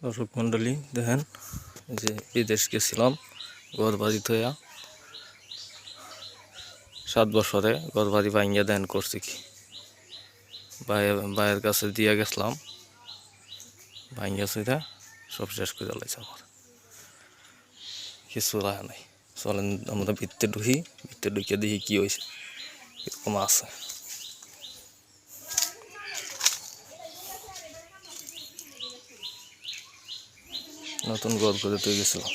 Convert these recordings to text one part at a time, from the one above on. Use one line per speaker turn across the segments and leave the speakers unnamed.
দর্শক মন্ডলী দেখেন, যে বিদেশ গেছিলাম ঘর বাড়ি থইয়া 7 বছরে ঘর বাড়ি ভাঙ্গিয়া দেন করছি কি ভাইয়ের কাছে দিয়া গেছিলাম, ভাঙ্গিয়া সুইরা সব শেষ করে লাইছে। আমার কিছু রাখা নাই। চলেন আমরা ভিতরে ঢুকে দেখি কি হয়েছে, এরকম আছে। নতুন ঘর করে তুই গেছিলাম।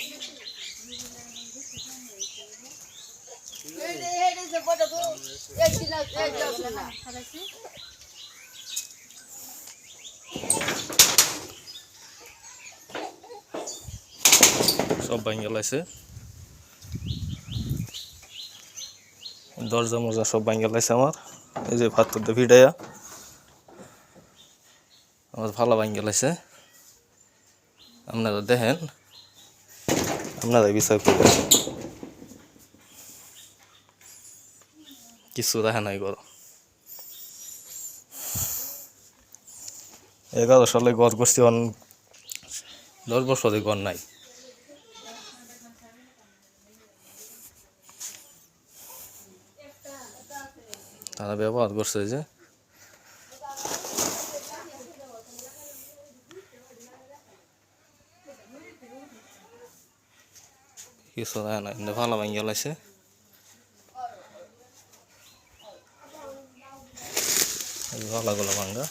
সব ভাঙ্গা লাইছে, দরজা মরজা সব ভাঙ্গা লাইছে। আমার এই যে পাথরটা ভিড়াইয়া আমার ভালো ভাঙ্গা লাইছে। আপনারা দেখেন, আপনারা বিচার করবেন। কিছু দেখা নাই ঘর। 11 সালে ঘর করছি, 10 বছরে ঘর নাই। তারা ব্যবহার করছে যে কিছু দেখা নাই, ভালো ভাঙ্গা লাইছে। ভালোগুলো ভাঙ্গা,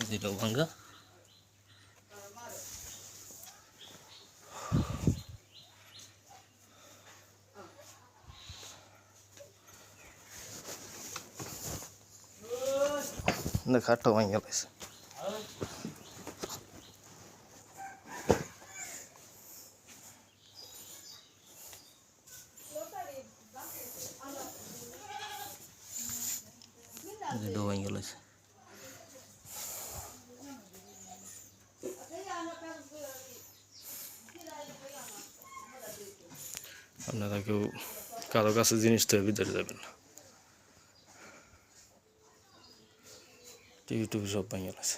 যেটাও ভাঙ্গা। খাটটাও ভাঙ্গা লাইছে। যেটাও ভাঙ্গা লাইছে। আপনারা কেউ কারো কাছে জিনিস তো ভিতরে যাবেন না। টিভি সব ভাঙ্গা লাইছে।